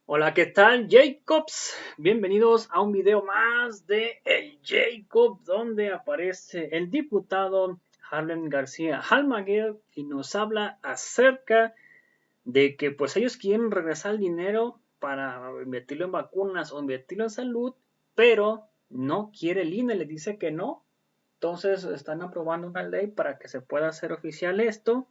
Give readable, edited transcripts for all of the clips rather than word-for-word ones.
Hola, ¿qué tal, Jacobs? Bienvenidos a un video más de El Jacob, donde aparece el diputado Harlen García Almaguer y nos habla acerca de que pues ellos quieren regresar el dinero para invertirlo en vacunas o invertirlo en salud, pero no quiere el INE, le dice que no. Entonces están aprobando una ley para que se pueda hacer oficial esto.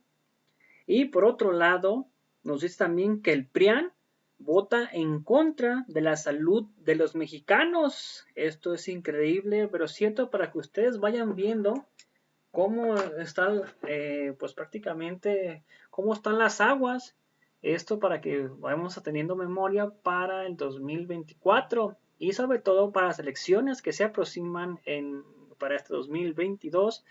Y por otro lado, nos dice también que el PRIAN vota en contra de la salud de los mexicanos. Esto es increíble, pero cierto, para que ustedes vayan viendo cómo está, pues prácticamente, cómo están las aguas. Esto para que vayamos teniendo memoria para el 2024 y sobre todo para las elecciones que se aproximan para este 2022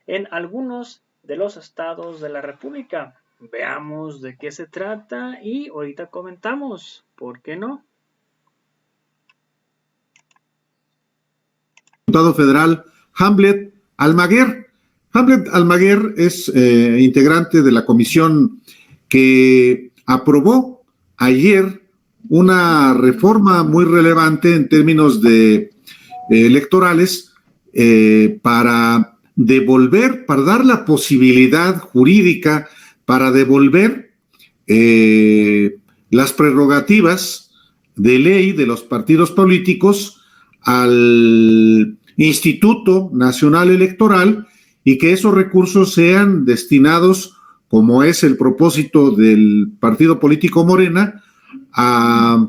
en algunos de los estados de la República. Veamos de qué se trata y ahorita comentamos, ¿por qué no? Diputado federal Hamlet Almaguer. Hamlet Almaguer es integrante de la comisión que aprobó ayer una reforma muy relevante en términos de electorales para devolver, para dar la posibilidad jurídica para devolver las prerrogativas de ley de los partidos políticos al Instituto Nacional Electoral y que esos recursos sean destinados, como es el propósito del partido político Morena, a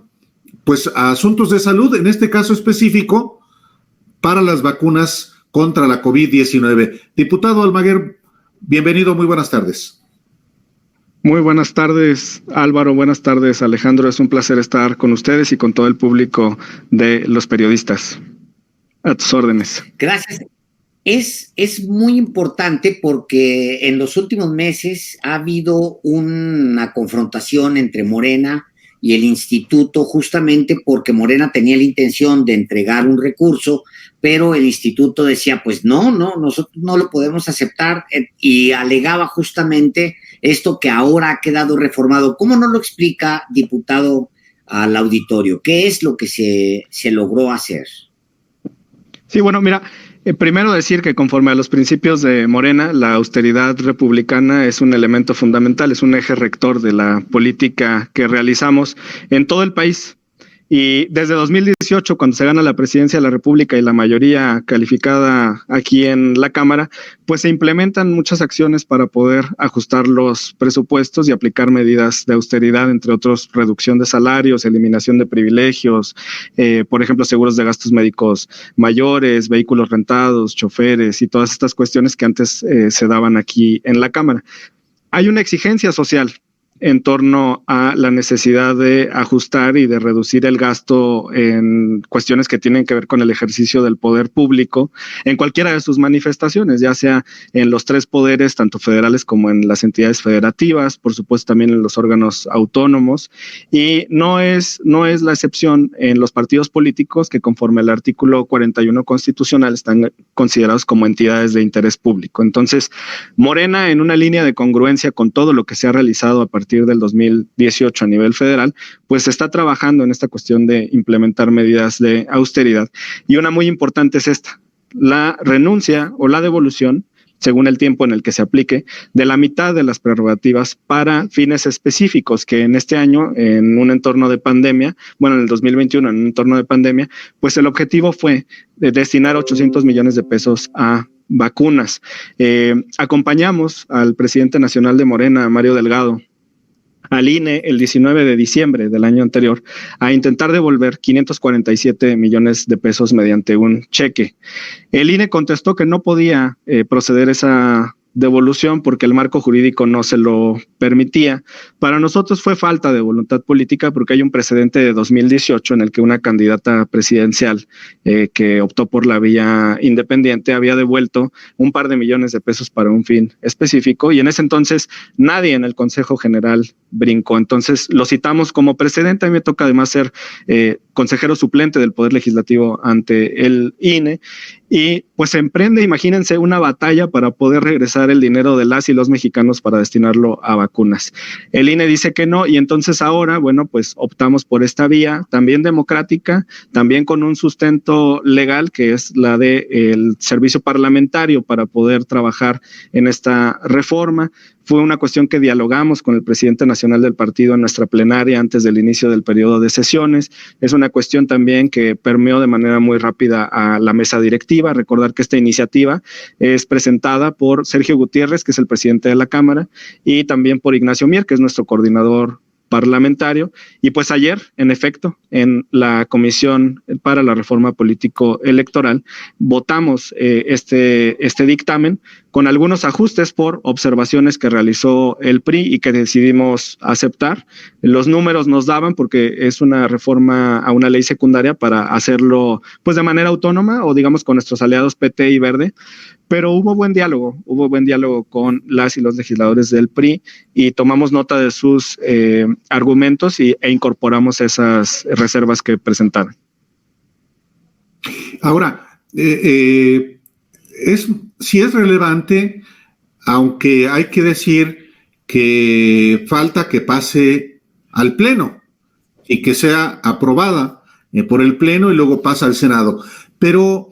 asuntos de salud, en este caso específico, para las vacunas contra la COVID-19. Diputado Almaguer, bienvenido, muy buenas tardes. Muy buenas tardes, Álvaro. Buenas tardes, Alejandro. Es un placer estar con ustedes y con todo el público de los periodistas. A tus órdenes. Gracias. Es muy importante porque en los últimos meses ha habido una confrontación entre Morena y el instituto, justamente porque Morena tenía la intención de entregar un recurso, pero el instituto decía, pues no, nosotros no lo podemos aceptar, y alegaba justamente esto que ahora ha quedado reformado. ¿Cómo no lo explica, diputado, al auditorio? ¿Qué es lo que se logró hacer? Sí, bueno, mira, primero decir que conforme a los principios de Morena, la austeridad republicana es un elemento fundamental, es un eje rector de la política que realizamos en todo el país. Y desde 2018, cuando se gana la presidencia de la República y la mayoría calificada aquí en la Cámara, pues se implementan muchas acciones para poder ajustar los presupuestos y aplicar medidas de austeridad, entre otros, reducción de salarios, eliminación de privilegios, por ejemplo, seguros de gastos médicos mayores, vehículos rentados, choferes y todas estas cuestiones que antes se daban aquí en la Cámara. Hay una exigencia social en torno a la necesidad de ajustar y de reducir el gasto en cuestiones que tienen que ver con el ejercicio del poder público en cualquiera de sus manifestaciones, ya sea en los tres poderes, tanto federales como en las entidades federativas, por supuesto también en los órganos autónomos, y no es la excepción en los partidos políticos que conforme al artículo 41 constitucional están considerados como entidades de interés público. Entonces, Morena, en una línea de congruencia con todo lo que se ha realizado a partir del 2018 a nivel federal, pues está trabajando en esta cuestión de implementar medidas de austeridad. Y una muy importante es esta, la renuncia o la devolución, según el tiempo en el que se aplique, de la mitad de las prerrogativas para fines específicos que en este año, en un entorno de pandemia, bueno, en el 2021, en un entorno de pandemia, pues el objetivo fue destinar 800 millones de pesos a vacunas. Acompañamos al presidente nacional de Morena, Mario Delgado, al INE el 19 de diciembre del año anterior a intentar devolver 547 millones de pesos mediante un cheque. El INE contestó que no podía proceder esa devolución porque el marco jurídico no se lo permitía. Para nosotros fue falta de voluntad política porque hay un precedente de 2018 en el que una candidata presidencial que optó por la vía independiente había devuelto un par de millones de pesos para un fin específico y en ese entonces nadie en el Consejo General brincó. Entonces lo citamos como precedente. A mí me toca además ser consejero suplente del Poder Legislativo ante el INE y pues se emprende, imagínense, una batalla para poder regresar usar el dinero de las y los mexicanos para destinarlo a vacunas. El INE dice que no, y entonces ahora, bueno, pues optamos por esta vía, también democrática, también con un sustento legal, que es la del servicio parlamentario para poder trabajar en esta reforma. Fue una cuestión que dialogamos con el presidente nacional del partido en nuestra plenaria antes del inicio del periodo de sesiones. Es una cuestión también que permeó de manera muy rápida a la mesa directiva. Recordar que esta iniciativa es presentada por Sergio Gutiérrez, que es el presidente de la Cámara, y también por Ignacio Mier, que es nuestro coordinador parlamentario. Y pues ayer, en efecto, en la Comisión para la Reforma Político-Electoral, votamos este dictamen con algunos ajustes por observaciones que realizó el PRI y que decidimos aceptar. Los números nos daban, porque es una reforma a una ley secundaria, para hacerlo pues de manera autónoma o digamos con nuestros aliados PT y Verde, pero hubo buen diálogo con las y los legisladores del PRI y tomamos nota de sus argumentos e incorporamos esas reservas que presentaron. Ahora, sí es relevante, aunque hay que decir que falta que pase al Pleno y que sea aprobada por el Pleno y luego pasa al Senado. Pero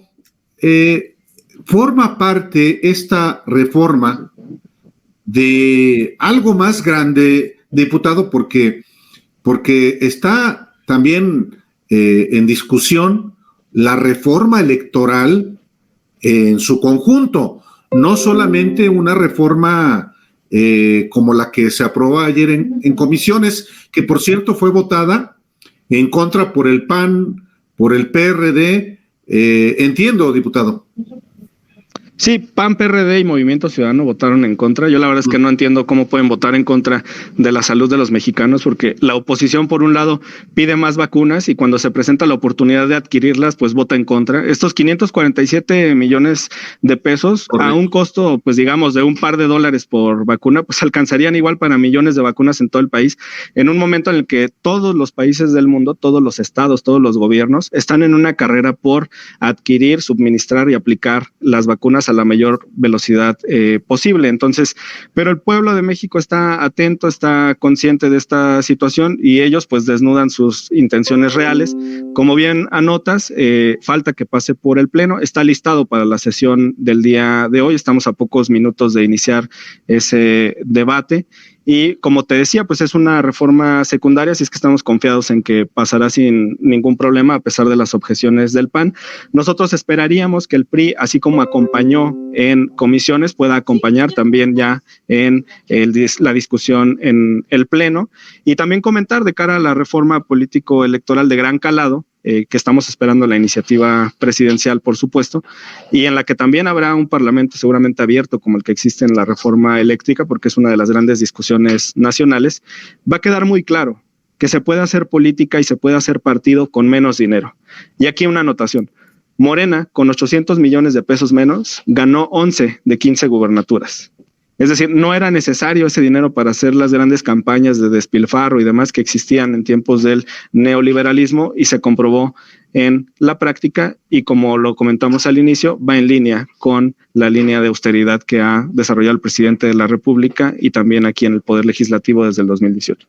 forma parte esta reforma de algo más grande, diputado, porque está también en discusión la reforma electoral en su conjunto, no solamente una reforma como la que se aprobó ayer en comisiones, que por cierto fue votada en contra por el PAN, por el PRD, entiendo, diputado. Sí, PAN, PRD y Movimiento Ciudadano votaron en contra. Yo la verdad es que no entiendo cómo pueden votar en contra de la salud de los mexicanos, porque la oposición, por un lado, pide más vacunas y cuando se presenta la oportunidad de adquirirlas, pues vota en contra. Estos 547 millones de pesos, correcto, a un costo, pues digamos, de un par de dólares por vacuna, pues alcanzarían igual para millones de vacunas en todo el país, en un momento en el que todos los países del mundo, todos los estados, todos los gobiernos, están en una carrera por adquirir, suministrar y aplicar las vacunas a la mayor velocidad posible. Entonces, pero el pueblo de México está atento, está consciente de esta situación y ellos pues desnudan sus intenciones reales. Como bien anotas, falta que pase por el Pleno, está listado para la sesión del día de hoy, estamos a pocos minutos de iniciar ese debate. Y como te decía, pues es una reforma secundaria, así es que estamos confiados en que pasará sin ningún problema a pesar de las objeciones del PAN. Nosotros esperaríamos que el PRI, así como acompañó en comisiones, pueda acompañar también ya en la discusión en el Pleno y también comentar de cara a la reforma político-electoral de gran calado, que estamos esperando la iniciativa presidencial, por supuesto, y en la que también habrá un parlamento seguramente abierto como el que existe en la reforma eléctrica, porque es una de las grandes discusiones nacionales. Va a quedar muy claro que se puede hacer política y se puede hacer partido con menos dinero. Y aquí una anotación. Morena, con 800 millones de pesos menos, ganó 11 de 15 gubernaturas. Es decir, no era necesario ese dinero para hacer las grandes campañas de despilfarro y demás que existían en tiempos del neoliberalismo y se comprobó en la práctica y como lo comentamos al inicio, va en línea con la línea de austeridad que ha desarrollado el presidente de la República y también aquí en el Poder Legislativo desde el 2018.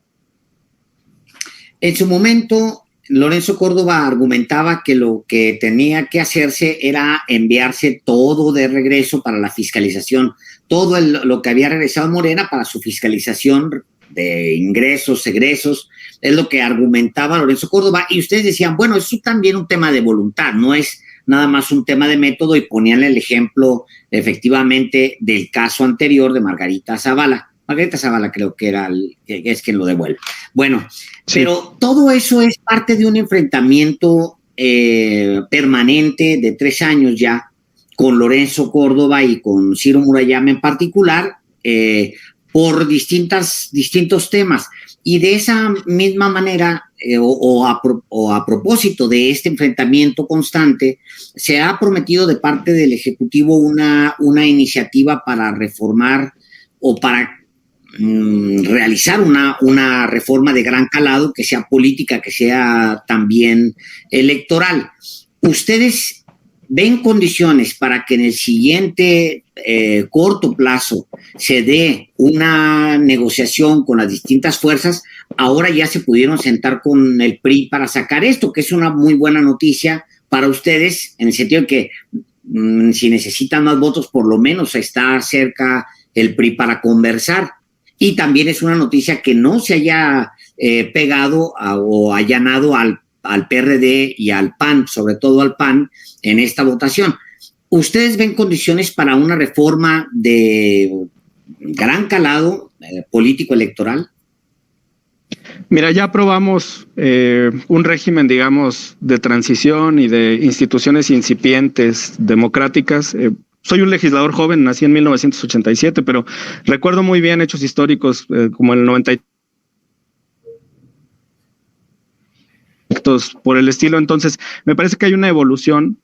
En su momento, Lorenzo Córdoba argumentaba que lo que tenía que hacerse era enviarse todo de regreso para la fiscalización, todo lo que había regresado Morena para su fiscalización de ingresos, egresos, es lo que argumentaba Lorenzo Córdoba. Y ustedes decían, bueno, eso también es un tema de voluntad, no es nada más un tema de método, y ponían el ejemplo efectivamente del caso anterior de Margarita Zavala. Margarita Zavala creo que es quien lo devuelve. Bueno, sí. Pero todo eso es parte de un enfrentamiento permanente de 3 años ya con Lorenzo Córdoba y con Ciro Murayama en particular, por distintos temas. Y de esa misma manera, a propósito de este enfrentamiento constante, se ha prometido de parte del Ejecutivo una iniciativa para reformar o para realizar una reforma de gran calado, que sea política, que sea también electoral. ¿Ustedes ven condiciones para que en el siguiente corto plazo se dé una negociación con las distintas fuerzas, ahora ya se pudieron sentar con el PRI para sacar esto, que es una muy buena noticia para ustedes, en el sentido de que si necesitan más votos, por lo menos está cerca el PRI para conversar. Y también es una noticia que no se haya pegado o allanado al PRD y al PAN, sobre todo al PAN, en esta votación. ¿Ustedes ven condiciones para una reforma de gran calado político-electoral? Mira, ya aprobamos un régimen, digamos, de transición y de instituciones incipientes democráticas. Soy un legislador joven, nací en 1987, pero recuerdo muy bien hechos históricos como el 90 por el estilo. Entonces, me parece que hay una evolución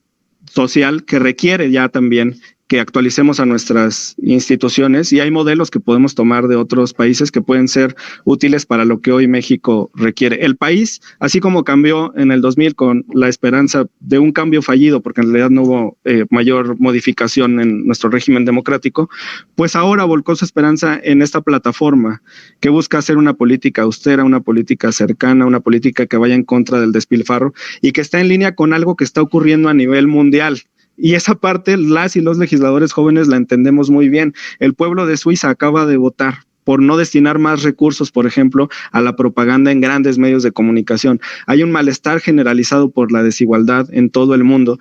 social que requiere ya también que actualicemos a nuestras instituciones, y hay modelos que podemos tomar de otros países que pueden ser útiles para lo que hoy México requiere. El país, así como cambió en el 2000 con la esperanza de un cambio fallido, porque en realidad no hubo mayor modificación en nuestro régimen democrático, pues ahora volcó su esperanza en esta plataforma que busca hacer una política austera, una política cercana, una política que vaya en contra del despilfarro y que está en línea con algo que está ocurriendo a nivel mundial. Y esa parte las y los legisladores jóvenes la entendemos muy bien. El pueblo de Suiza acaba de votar por no destinar más recursos, por ejemplo, a la propaganda en grandes medios de comunicación. Hay un malestar generalizado por la desigualdad en todo el mundo.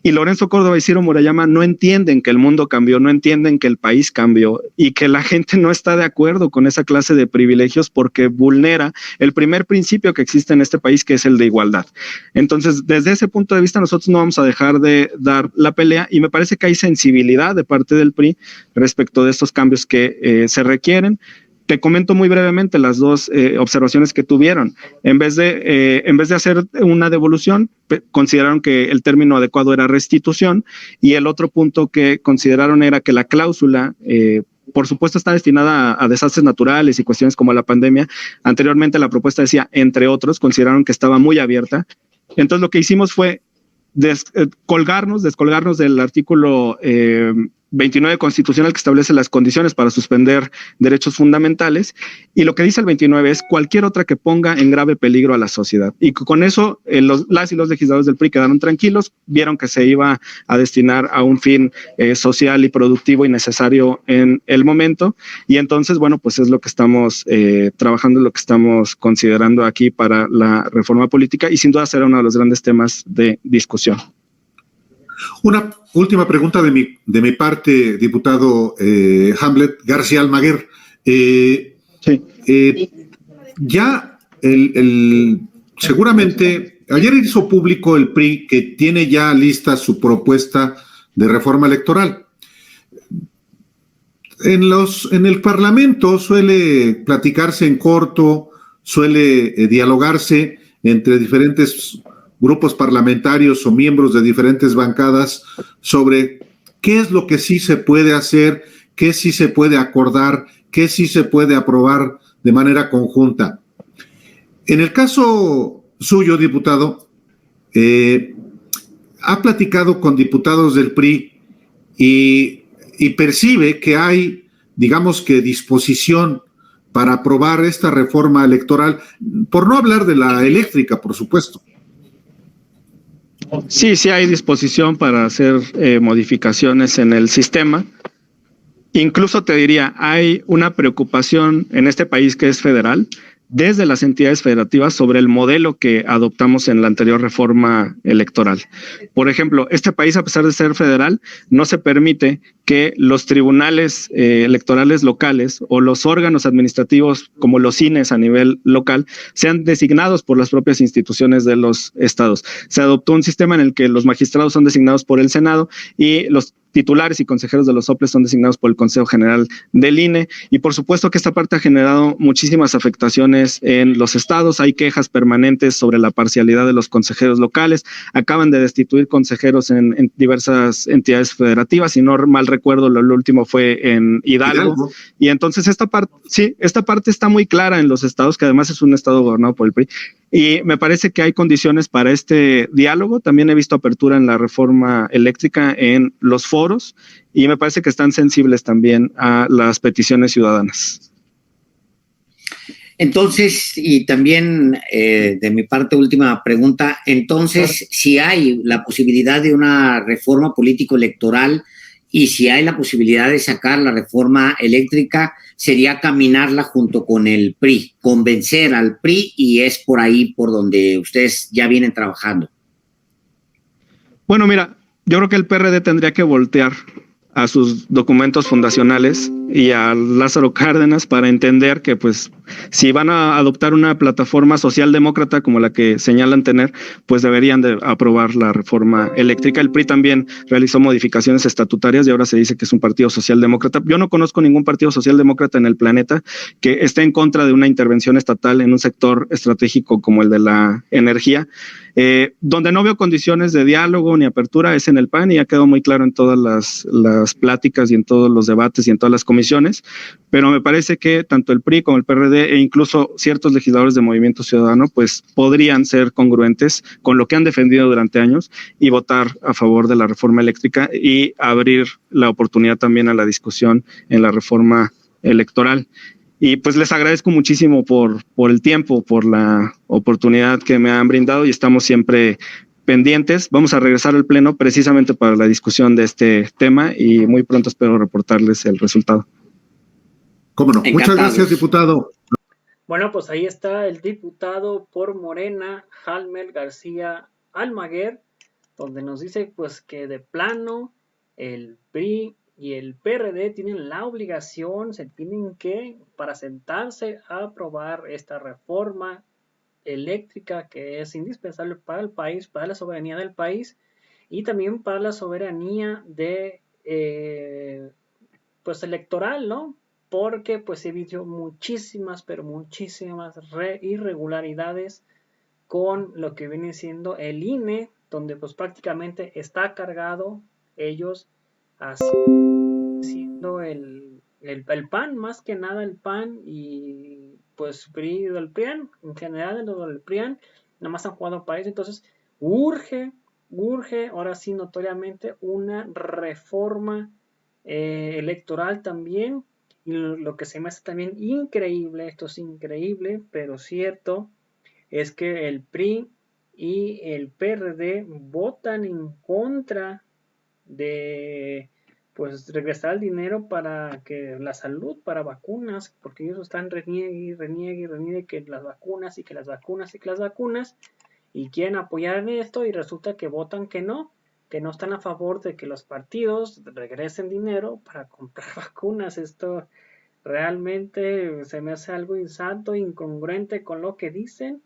Y Lorenzo Córdoba y Ciro Murayama no entienden que el mundo cambió, no entienden que el país cambió y que la gente no está de acuerdo con esa clase de privilegios porque vulnera el primer principio que existe en este país, que es el de igualdad. Entonces, desde ese punto de vista, nosotros no vamos a dejar de dar la pelea, y me parece que hay sensibilidad de parte del PRI respecto de estos cambios que se requieren. Te comento muy brevemente las dos observaciones que tuvieron. En vez de hacer una devolución, consideraron que el término adecuado era restitución, y el otro punto que consideraron era que la cláusula, por supuesto, está destinada a desastres naturales y cuestiones como la pandemia. Anteriormente la propuesta decía, entre otros, consideraron que estaba muy abierta. Entonces lo que hicimos fue descolgarnos del artículo 29 constitucional, que establece las condiciones para suspender derechos fundamentales, y lo que dice el 29 es cualquier otra que ponga en grave peligro a la sociedad. Y con eso las y los legisladores del PRI quedaron tranquilos, vieron que se iba a destinar a un fin social y productivo y necesario en el momento, y entonces, bueno, pues es lo que estamos trabajando, lo que estamos considerando aquí para la reforma política, y sin duda será uno de los grandes temas de discusión. Una última pregunta de mi parte, diputado Hamlet García Almaguer. Sí. Ya seguramente, ayer hizo público el PRI que tiene ya lista su propuesta de reforma electoral. En el Parlamento suele platicarse en corto, suele dialogarse entre diferentes grupos parlamentarios o miembros de diferentes bancadas sobre qué es lo que sí se puede hacer, qué sí se puede acordar, qué sí se puede aprobar de manera conjunta. En el caso suyo, diputado, ha platicado con diputados del PRI y percibe que hay, digamos que, disposición para aprobar esta reforma electoral, por no hablar de la eléctrica, por supuesto. Sí, sí hay disposición para hacer modificaciones en el sistema. Incluso te diría, hay una preocupación en este país que es federal, desde las entidades federativas, sobre el modelo que adoptamos en la anterior reforma electoral. Por ejemplo, este país, a pesar de ser federal, no se permite que los tribunales electorales locales o los órganos administrativos como los INEs a nivel local sean designados por las propias instituciones de los estados. Se adoptó un sistema en el que los magistrados son designados por el Senado y los titulares y consejeros de los soples son designados por el Consejo General del INE, y por supuesto que esta parte ha generado muchísimas afectaciones en los estados. Hay quejas permanentes sobre la parcialidad de los consejeros locales. Acaban de destituir consejeros en diversas entidades federativas, si no mal recuerdo, lo último fue en Hidalgo. Y entonces esta parte está muy clara en los estados, que además es un estado gobernado por el PRI, Y me parece que hay condiciones para este diálogo. También he visto apertura en la reforma eléctrica en los foros y me parece que están sensibles también a las peticiones ciudadanas. Entonces, y también de mi parte, última pregunta, entonces, si hay la posibilidad de una reforma político-electoral y si hay la posibilidad de sacar la reforma eléctrica, sería caminarla junto con el PRI, convencer al PRI, y es por ahí por donde ustedes ya vienen trabajando. Bueno, mira, yo creo que el PRD tendría que voltear a sus documentos fundacionales y a Lázaro Cárdenas para entender que pues si van a adoptar una plataforma socialdemócrata como la que señalan tener, pues deberían de aprobar la reforma eléctrica. El PRI también realizó modificaciones estatutarias y ahora se dice que es un partido socialdemócrata. Yo no conozco ningún partido socialdemócrata en el planeta que esté en contra de una intervención estatal en un sector estratégico como el de la energía. Donde no veo condiciones de diálogo ni apertura es en el PAN y ya quedó muy claro en todas las pláticas y en todos los debates y en todas las comisiones, pero me parece que tanto el PRI como el PRD e incluso ciertos legisladores de Movimiento Ciudadano pues podrían ser congruentes con lo que han defendido durante años y votar a favor de la reforma eléctrica y abrir la oportunidad también a la discusión en la reforma electoral. Y pues les agradezco muchísimo por el tiempo, por la oportunidad que me han brindado y estamos siempre pendientes. Vamos a regresar al pleno precisamente para la discusión de este tema y muy pronto espero reportarles el resultado. Cómo no. Muchas gracias, diputado. Bueno, pues ahí está el diputado por Morena, Jalmer García Almaguer, donde nos dice pues que de plano el PRI y el PRD tienen la obligación, se tienen que, para sentarse a aprobar esta reforma eléctrica que es indispensable para el país, para la soberanía del país y también para la soberanía de pues electoral, ¿no? Porque pues he visto muchísimas, pero muchísimas irregularidades con lo que viene siendo el INE, donde pues prácticamente está cargado ellos haciendo el PAN, más que nada el PAN y pues PRI del PRIAN, en general lo del PRIAN, nada más han jugado para eso, entonces urge, ahora sí notoriamente una reforma electoral también, y lo que se me hace también increíble, esto es increíble, pero cierto, es que el PRI y el PRD votan en contra de pues regresar el dinero para que la salud, para vacunas, porque ellos están reniegue que las vacunas y que las vacunas y que las vacunas y quieren apoyar en esto y resulta que votan que no están a favor de que los partidos regresen dinero para comprar vacunas. Esto realmente se me hace algo insanto, incongruente con lo que dicen.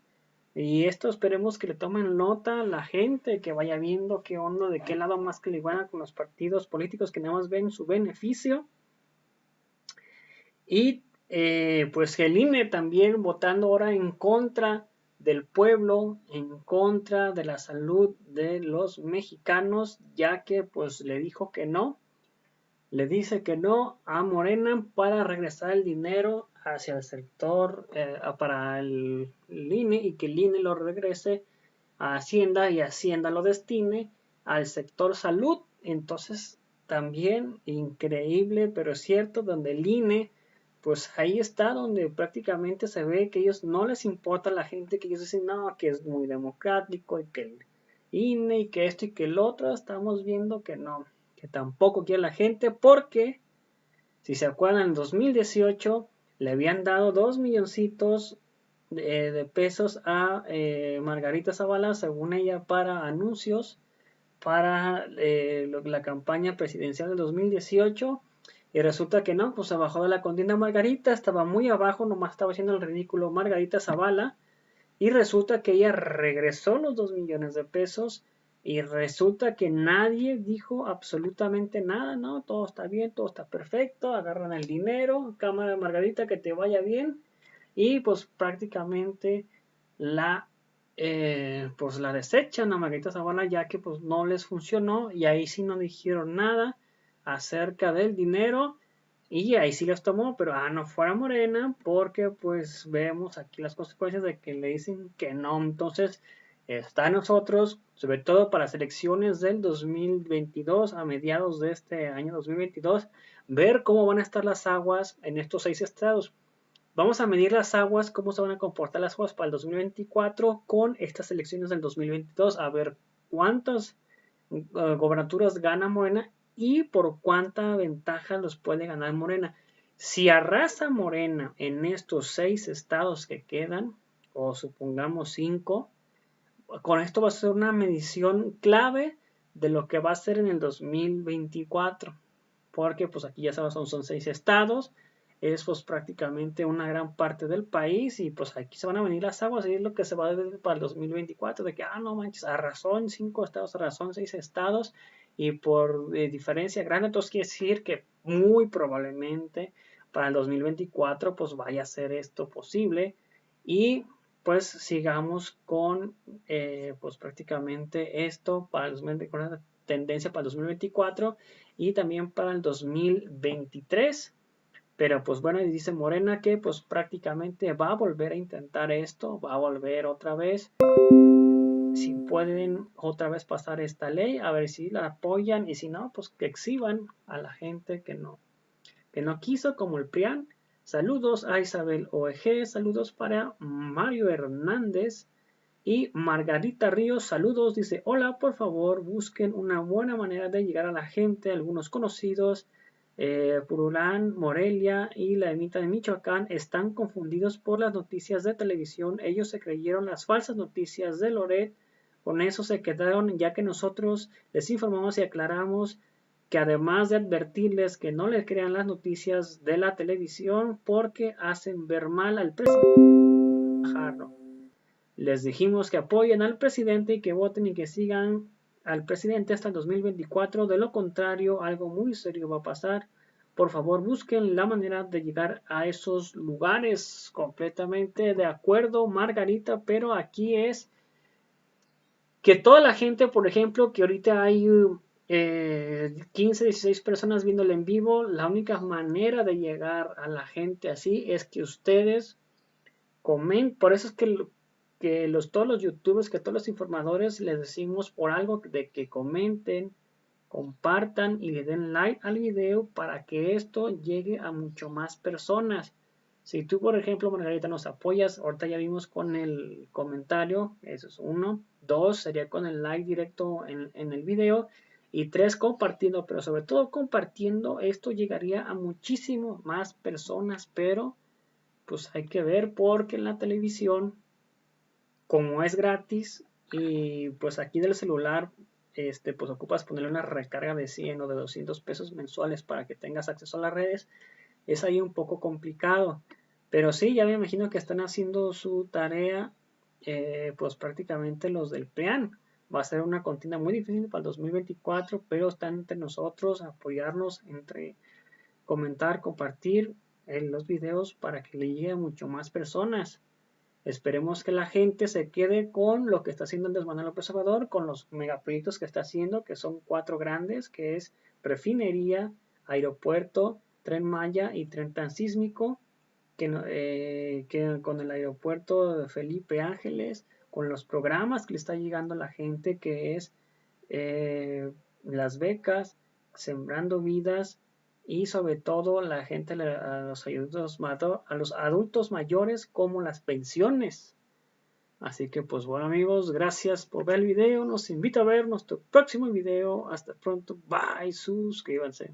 Y esto esperemos que le tomen nota a la gente, que vaya viendo qué onda, de qué lado más que le van con los partidos políticos que nada más ven su beneficio. Y pues el INE también votando ahora en contra del pueblo, en contra de la salud de los mexicanos, ya que pues le dice que no a Morena para regresar el dinero hacia el sector, para el INE y que el INE lo regrese a Hacienda y Hacienda lo destine al sector salud. Entonces también increíble, pero es cierto, donde el INE, pues ahí está donde prácticamente se ve que ellos no les importa a la gente, que ellos dicen no, que es muy democrático y que el INE y que esto y que el otro, estamos viendo que no, que tampoco quiere la gente, porque si se acuerdan en 2018 le habían dado 2 milloncitos de pesos a Margarita Zavala, según ella, para anuncios para la campaña presidencial del 2018 y resulta que no, pues se bajó de la contienda Margarita, estaba muy abajo, nomás estaba haciendo el ridículo Margarita Zavala y resulta que ella regresó los 2 millones de pesos y resulta que nadie dijo absolutamente nada, ¿no? Todo está bien, todo está perfecto, agarran el dinero, cámara Margarita, que te vaya bien y pues prácticamente pues la desechan a Margarita Zavala ya que pues no les funcionó y ahí sí no dijeron nada acerca del dinero Y ahí sí los tomó, pero no fuera Morena, porque pues vemos aquí las consecuencias de que le dicen que no. Entonces está en nosotros, sobre todo para las elecciones del 2022, a mediados de este año 2022, ver cómo van a estar las aguas en estos 6 estados. Vamos a medir las aguas, cómo se van a comportar las aguas para el 2024 con estas elecciones del 2022, a ver cuántas gobernaturas gana Morena y por cuánta ventaja los puede ganar Morena. Si arrasa Morena en estos 6 estados que quedan, o supongamos 5, con esto va a ser una medición clave de lo que va a ser en el 2024. Porque pues aquí ya sabes, son 6 estados, es pues prácticamente una gran parte del país y pues aquí se van a venir las aguas y es lo que se va a ver para el 2024, de que no manches, arrasó en 5 estados, arrasó en 6 estados y por diferencia grande, entonces quiere decir que muy probablemente para el 2024 pues vaya a ser esto posible y pues sigamos con pues prácticamente esto para el 2024, con la tendencia para el 2024 y también para el 2023. Pero pues bueno, dice Morena que pues prácticamente va a volver a intentar esto, va a volver otra vez. Si pueden otra vez pasar esta ley, a ver si la apoyan y si no, pues que exhiban a la gente que no quiso, como el PRIAN. Saludos a Isabel OEG, saludos para Mario Hernández. Y Margarita Ríos, saludos, dice, hola, por favor, busquen una buena manera de llegar a la gente, algunos conocidos, Purulán, Morelia y la ermita de Michoacán están confundidos por las noticias de televisión, ellos se creyeron las falsas noticias de Loret, con eso se quedaron, ya que nosotros les informamos y aclaramos que además de advertirles que no les crean las noticias de la televisión porque hacen ver mal al presidente. Les dijimos que apoyen al presidente y que voten y que sigan al presidente hasta el 2024. De lo contrario, algo muy serio va a pasar. Por favor, busquen la manera de llegar a esos lugares. Completamente de acuerdo, Margarita, pero aquí es que toda la gente, por ejemplo, que ahorita hay 15, 16 personas viéndolo en vivo, la única manera de llegar a la gente así es que ustedes comenten. Por eso es que todos los youtubers, que todos los informadores les decimos por algo de que comenten, compartan y le den like al video para que esto llegue a mucho más personas. Si tú, por ejemplo, Margarita, nos apoyas, ahorita ya vimos con el comentario, eso es 1, 2 sería con el like directo en el video y 3 compartiendo, pero sobre todo compartiendo, esto llegaría a muchísimo más personas, pero pues hay que ver porque en la televisión, como es gratis y pues aquí del celular pues ocupas ponerle una recarga de 100 o de 200 pesos mensuales para que tengas acceso a las redes, es ahí un poco complicado. Pero sí, ya me imagino que están haciendo su tarea pues prácticamente los del PRIAN. Va a ser una contienda muy difícil para el 2024, pero están entre nosotros, apoyarnos, entre comentar, compartir los videos para que le llegue a mucho más personas. Esperemos que la gente se quede con lo que está haciendo Andrés Manuel López Obrador, con los megaproyectos que está haciendo, que son 4 grandes, que es refinería, aeropuerto, Tren Maya y tren transísmico, que con el aeropuerto de Felipe Ángeles, con los programas que le está llegando a la gente, que es las becas, Sembrando Vidas, y sobre todo la gente, a los adultos mayores, como las pensiones. Así que pues bueno, amigos, gracias por ver el video, nos invito a ver nuestro próximo video, hasta pronto, bye, suscríbanse.